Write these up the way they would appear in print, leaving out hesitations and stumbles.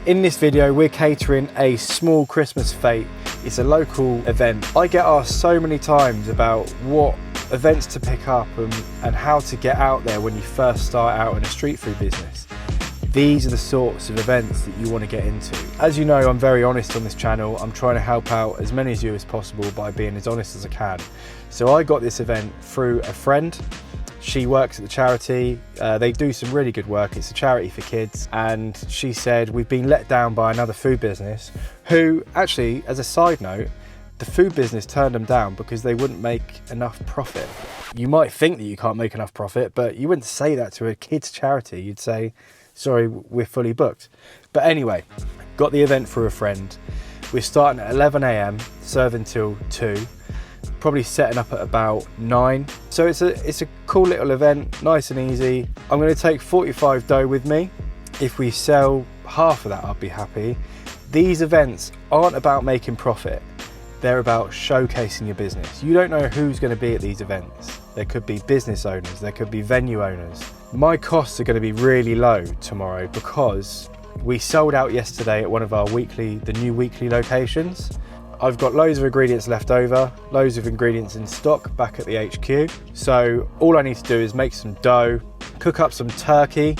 In this video, we're catering a small Christmas fete. It's a local event. I get asked so many times about what events to pick up and how to get out there when you first start out in a street food business. These are the sorts of events that you want to get into. As you know, I'm very honest on this channel. I'm trying to help out as many of you as possible by being as honest as I can. So I got this event through a friend. She works at the charity. They do some really good work. It's a charity for kids. And she said, we've been let down by another food business who actually, as a side note, the food business turned them down because they wouldn't make enough profit. You might think that you can't make enough profit, but you wouldn't say that to a kids charity. You'd say, sorry, we're fully booked. But anyway, got the event through a friend. We're starting at 11 AM, serving till 2. Probably setting up at about 9. So it's a cool little event, nice and easy. I'm going to take 45 dough with me. If we sell half of that, I'll be happy. These events aren't about making profit. They're about showcasing your business. You don't know who's going to be at these events. There could be business owners, there could be venue owners. My costs are going to be really low tomorrow because we sold out yesterday at one of our the new weekly locations. I've got loads of ingredients left over, loads of ingredients in stock back at the HQ. So all I need to do is make some dough, cook up some turkey,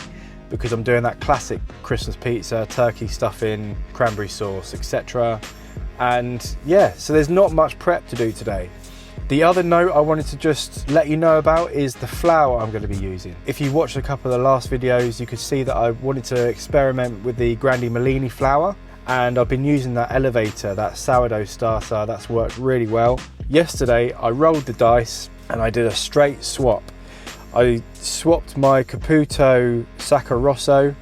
because I'm doing that classic Christmas pizza, turkey stuffing, cranberry sauce, etc. And yeah, so there's not much prep to do today. The other note I wanted to just let you know about is the flour I'm going to be using. If you watched a couple of the last videos, you could see that I wanted to experiment with the Grandi Malini flour. And I've been using that elevator, that sourdough starter, that's worked really well. Yesterday, I rolled the dice and I did a straight swap. I swapped my Caputo Sacco Rosso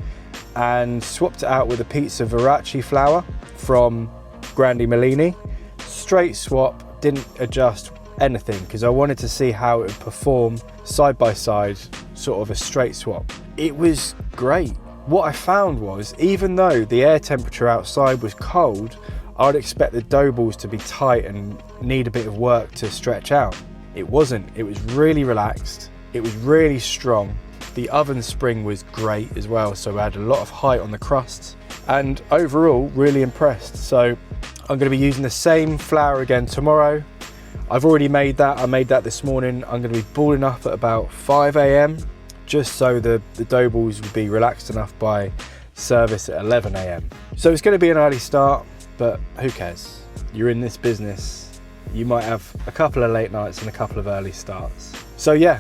and swapped it out with a pizza Veracci flour from Grandi Malini. Straight swap, didn't adjust anything because I wanted to see how it would perform side by side, sort of a straight swap. It was great. What I found was, even though the air temperature outside was cold, I'd expect the dough balls to be tight and need a bit of work to stretch out. It wasn't. It was really relaxed. It was really strong. The oven spring was great as well, so I had a lot of height on the crusts. And overall, really impressed. So I'm going to be using the same flour again tomorrow. I've already made that. I made that this morning. I'm going to be balling up at about 5 AM. just so the dough balls would be relaxed enough by service at 11 AM. So it's going to be an early start, but who cares? You're in this business, you might have a couple of late nights and a couple of early starts. So yeah,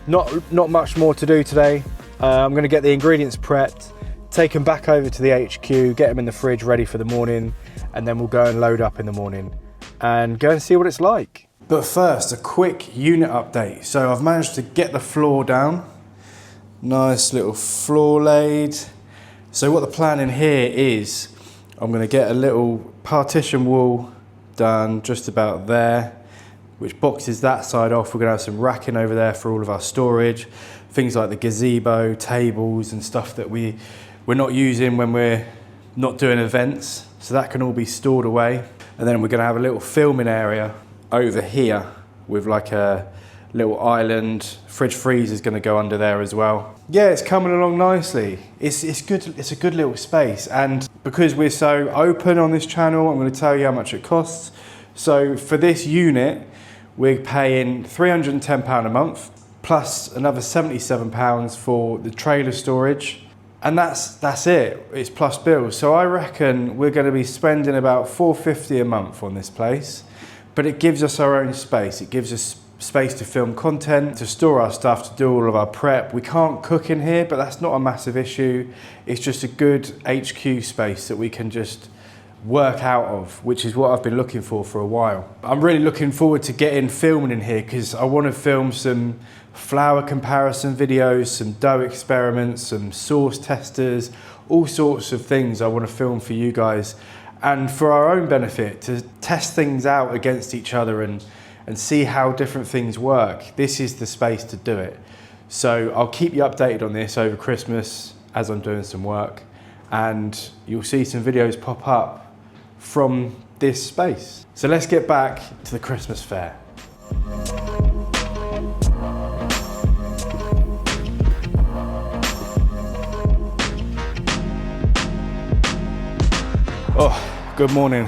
not much more to do today. I'm going to get the ingredients prepped, take them back over to the HQ, get them in the fridge ready for the morning, and then we'll go and load up in the morning and go and see what it's like. But first, a quick unit update. So I've managed to get the floor down. Nice little floor laid. So what the plan in here is, I'm going to get a little partition wall done just about there, which boxes that side off. We're going to have some racking over there for all of our storage. Things like the gazebo, tables and stuff that we're not using when we're not doing events. So that can all be stored away. And then we're going to have a little filming area over here with like a little island. Fridge freezer is going to go under there as well. Yeah, it's coming along nicely. It's good. It's a good little space, and because we're so open on this channel, I'm going to tell you how much it costs. So for this unit, we're paying £310 a month plus another £77 for the trailer storage, and that's it. It's plus bills. So I reckon we're going to be spending about £450 a month on this place, but it gives us our own space. It gives us space to film content, to store our stuff, to do all of our prep. We can't cook in here, but that's not a massive issue. It's just a good HQ space that we can just work out of, which is what I've been looking for a while. I'm really looking forward to getting filming in here because I want to film some flour comparison videos, some dough experiments, some sauce testers, all sorts of things I want to film for you guys and for our own benefit, to test things out against each other and see how different things work. This is the space to do it. So I'll keep you updated on this over Christmas as I'm doing some work, and you'll see some videos pop up from this space. So let's get back to the Christmas fair. Oh, good morning.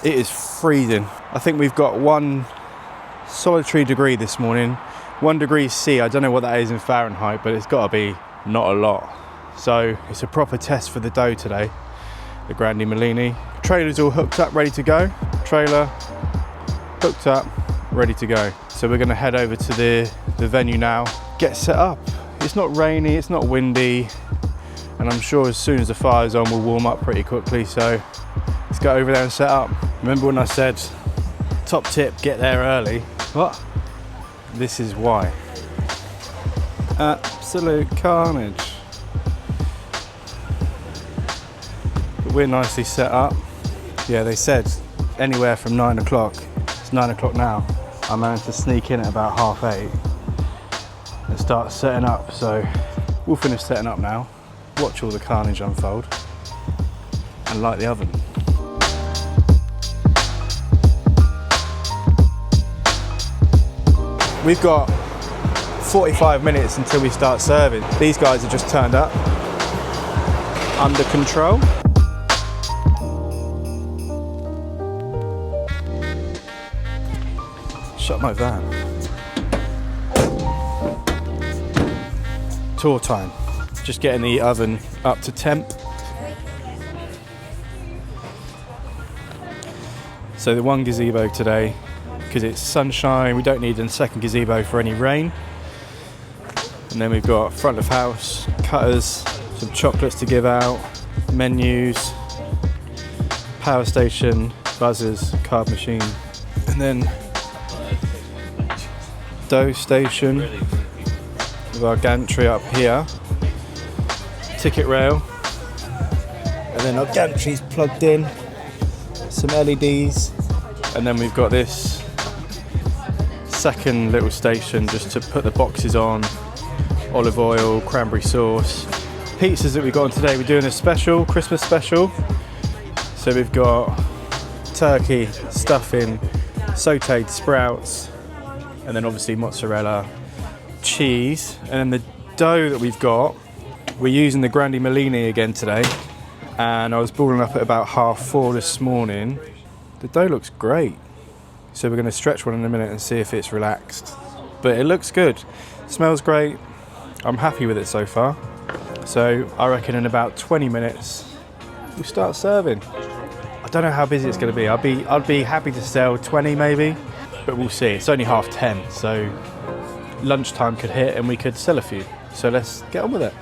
It is freezing. I think we've got 1 solitary degree this morning. 1 degree C, I don't know what that is in Fahrenheit, but it's got to be not a lot. So it's a proper test for the dough today, the Grandi Mellini. Trailer's all hooked up, ready to go. Trailer, hooked up, ready to go. So we're gonna head over to the venue now, get set up. It's not rainy, it's not windy, and I'm sure as soon as the fire's on, we'll warm up pretty quickly. So let's go over there and set up. Remember when I said, top tip, get there early? What? This is why. Absolute carnage. But we're nicely set up. Yeah, they said anywhere from 9 o'clock. It's 9 o'clock now. I managed to sneak in at about 8:30 and start setting up. So we'll finish setting up now, watch all the carnage unfold, and light the oven. We've got 45 minutes until we start serving. These guys have just turned up. Under control. Shut my van. Tour time. Just getting the oven up to temp. So the 1 gazebo today, because it's sunshine, we don't need a second gazebo for any rain. And then we've got front of house, cutters, some chocolates to give out, menus, power station, buzzers, card machine, and then dough station with our gantry up here, ticket rail, and then our gantry's plugged in, some LEDs, and then we've got this second little station just to put the boxes on, olive oil, cranberry sauce. Pizzas that we've got on today, we're doing a special, Christmas special. So we've got turkey, stuffing, sauteed sprouts, and then obviously mozzarella, cheese. And then the dough that we've got, we're using the Grandi Mellini again today. And I was balling up at about 4:30 this morning. The dough looks great. So we're going to stretch one in a minute and see if it's relaxed. But it looks good, smells great. I'm happy with it so far. So I reckon in about 20 minutes, we'll start serving. I don't know how busy it's going to be. I'd be happy to sell 20 maybe, but we'll see. It's only 10:30, so lunchtime could hit and we could sell a few. So let's get on with it.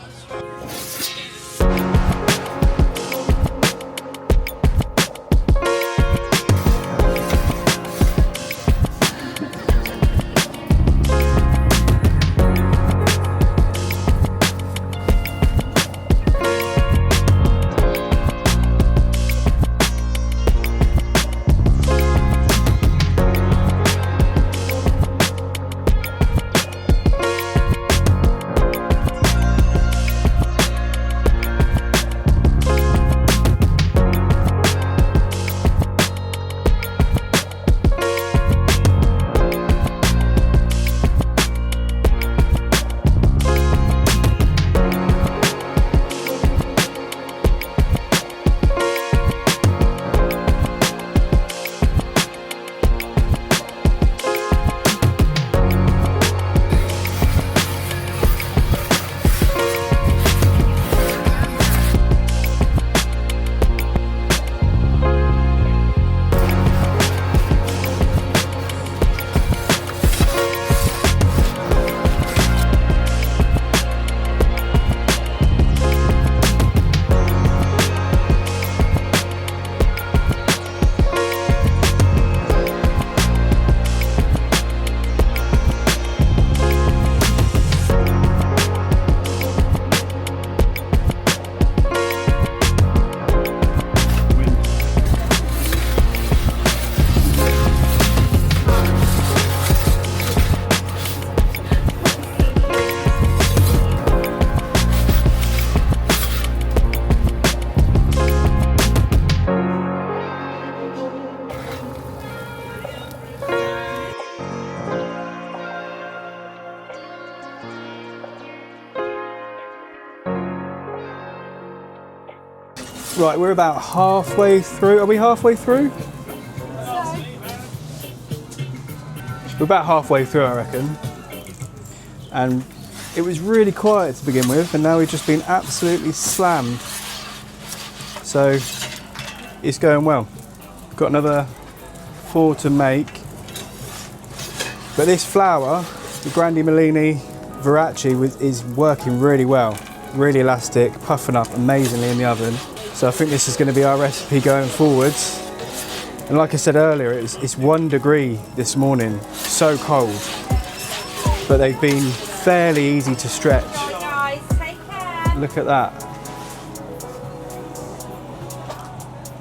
Right, we're about halfway through. Are we halfway through? We're about halfway through, I reckon. And it was really quiet to begin with, and now we've just been absolutely slammed. So it's going well. Got another 4 to make. But this flour, the Grandi Mellini Veracci, is working really well. Really elastic, puffing up amazingly in the oven. So I think this is going to be our recipe going forwards. And like I said earlier, it's 1 degree this morning, so cold. But they've been fairly easy to stretch. Guys, take care. Look at that.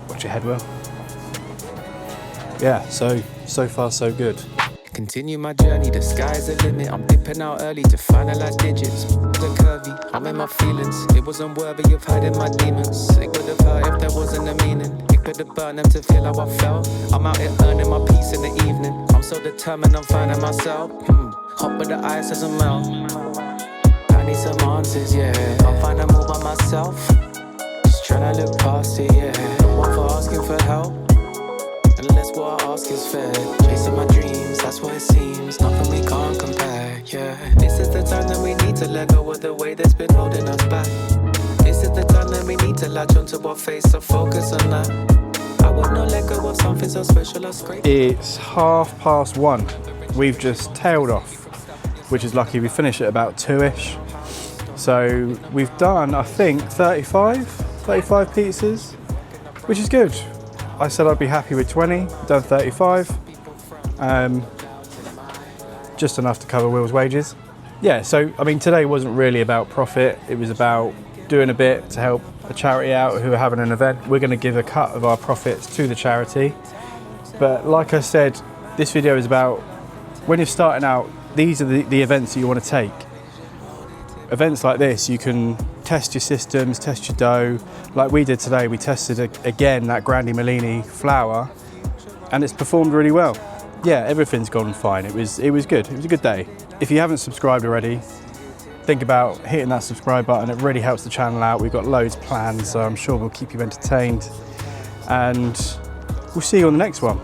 Watch your head, Will. Yeah, so far so good. Continue my journey, the sky's the limit. I'm dipping out early to finalize digits. The curvy, I'm in my feelings. It wasn't worthy of hiding my demons. It could have hurt if there wasn't a meaning. It could have burned them to feel how I felt. I'm out here earning my peace in the evening. I'm so determined, I'm finding myself. Hot but the ice doesn't melt. I need some answers, yeah. I'm finding more by myself. Just trying to look past it, yeah. No one for asking for help. Unless what I ask is fair. Chasing my dreams, that's what it seems. Nothing we can't compare, yeah. This is the time that we need to let go of the way that's been holding us back. This is the time that we need to latch onto our face, so focus on that. I would not let go of something so special or great. It's 1:30. We've just tailed off, which is lucky. We finish at about 2ish. So we've done, I think, 35 pizzas, which is good. I said I'd be happy with 20, done 35. Just enough to cover Will's wages. Yeah, so I mean, today wasn't really about profit. It was about doing a bit to help a charity out who are having an event. We're going to give a cut of our profits to the charity. But like I said, this video is about when you're starting out, these are the events that you want to take. Events like this, you can test your systems, test your dough. Like we did today, we tested again that Grandi Mellini flour, and it's performed really well. Yeah, everything's gone fine. It was good. It was a good day. If you haven't subscribed already, think about hitting that subscribe button. It really helps the channel out. We've got loads planned, so I'm sure we'll keep you entertained. And we'll see you on the next one.